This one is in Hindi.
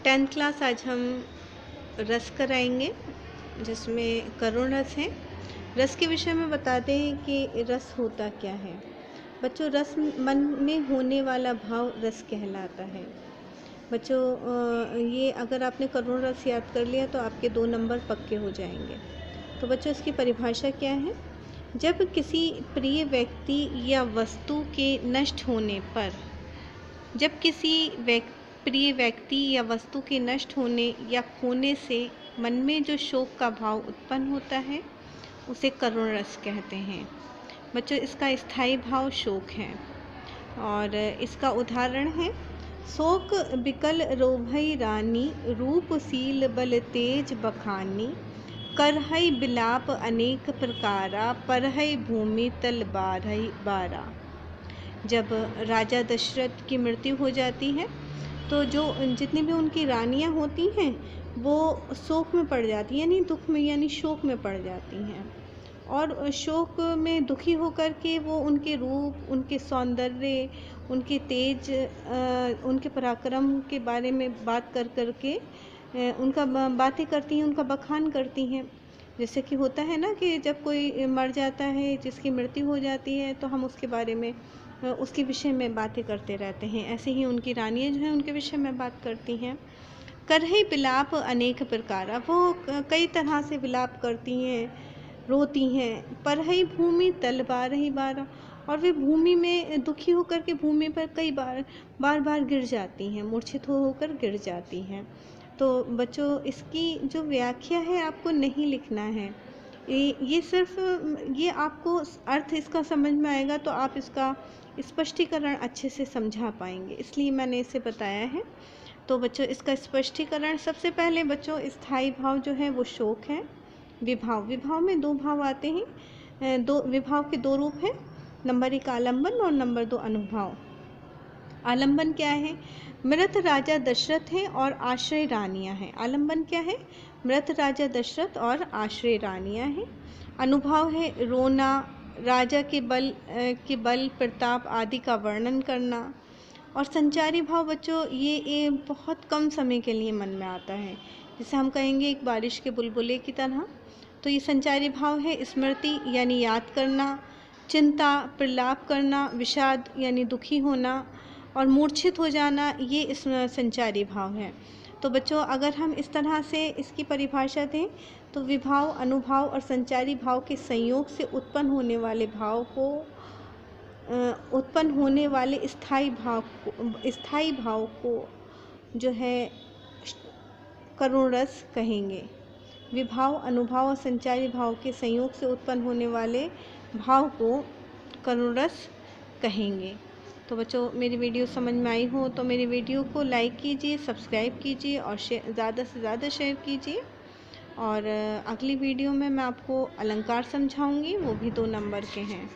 10th क्लास आज हम रस कराएंगे, जिसमें करुण रस है। रस के विषय में बताते हैं कि रस होता क्या है। बच्चों, रस मन में होने वाला भाव रस कहलाता है। बच्चों, ये अगर आपने करुण रस याद कर लिया तो आपके 2 नंबर पक्के हो जाएंगे। तो बच्चों, इसकी परिभाषा क्या है? जब किसी प्रिय व्यक्ति या वस्तु के नष्ट होने पर जब किसी प्रिय व्यक्ति या वस्तु के नष्ट होने या खोने से मन में जो शोक का भाव उत्पन्न होता है, उसे करुण रस कहते हैं। बच्चों, इसका स्थायी भाव शोक है और इसका उदाहरण है, शोक बिकल रोभई रानी, रूप सील बल तेज बखानी, करहई बिलाप अनेक प्रकारा, परहई भूमि तल बारहई बारा। जब राजा दशरथ की मृत्यु हो जाती है तो जो जितनी भी उनकी रानियां होती हैं वो शोक में पड़ जाती हैं, यानी दुख में यानी शोक में पड़ जाती हैं। और शोक में दुखी होकर के वो उनके रूप, उनके सौंदर्य, उनके तेज, उनके पराक्रम के बारे में बात कर कर के उनका बातें करती हैं, उनका बखान करती हैं। जैसे कि होता है ना कि जब कोई मर जाता है, जिसकी मृत्यु हो जाती है, तो हम उसके बारे में उसके विषय में बातें करते रहते हैं। ऐसे ही उनकी रानियाँ जो हैं उनके विषय में बात करती हैं। करहई बिलाप अनेक प्रकार, वो कई तरह से विलाप करती हैं, रोती हैं। परहई भूमि तल बारही बारा, और वे भूमि में दुखी होकर के भूमि पर कई बार गिर जाती हैं, मूर्छित होकर गिर जाती हैं। तो बच्चों, इसकी जो व्याख्या है आपको नहीं लिखना है, ये सिर्फ ये आपको अर्थ इसका समझ में आएगा तो आप इसका स्पष्टीकरण अच्छे से समझा पाएंगे, इसलिए मैंने इसे बताया है। तो बच्चों, इसका स्पष्टीकरण सबसे पहले बच्चों, स्थायी भाव जो है वो शोक है। विभाव में 2 भाव आते हैं, विभाव के 2 रूप हैं, नंबर 1 आलंबन और नंबर 2 अनुभाव। आलंबन क्या है? मृत राजा दशरथ हैं और आश्रय रानियां हैं। आलंबन क्या है? मृत राजा दशरथ और आश्रय रानियां हैं। अनुभाव है रोना, राजा के बल प्रताप आदि का वर्णन करना। और संचारी भाव बच्चों, ये बहुत कम समय के लिए मन में आता है, जिसे हम कहेंगे एक बारिश के बुलबुले की तरह। तो ये संचारी भाव है स्मृति यानी याद करना, चिंता प्रलाप करना, विषाद यानी दुखी होना, और मूर्छित हो जाना, ये इस संचारी भाव है। तो बच्चों, अगर हम इस तरह से इसकी परिभाषा दें तो विभाव, अनुभाव और संचारी भाव के संयोग से उत्पन्न होने वाले स्थायी भाव को जो है करुण रस कहेंगे। विभाव, अनुभाव और संचारी भाव के संयोग से उत्पन्न होने वाले भाव को करुण रस कहेंगे। तो बच्चों, मेरी वीडियो समझ में आई हो तो मेरी वीडियो को लाइक कीजिए, सब्सक्राइब कीजिए और ज़्यादा से ज़्यादा शेयर कीजिए। और अगली वीडियो में मैं आपको अलंकार समझाऊंगी, वो भी 2 नंबर के हैं।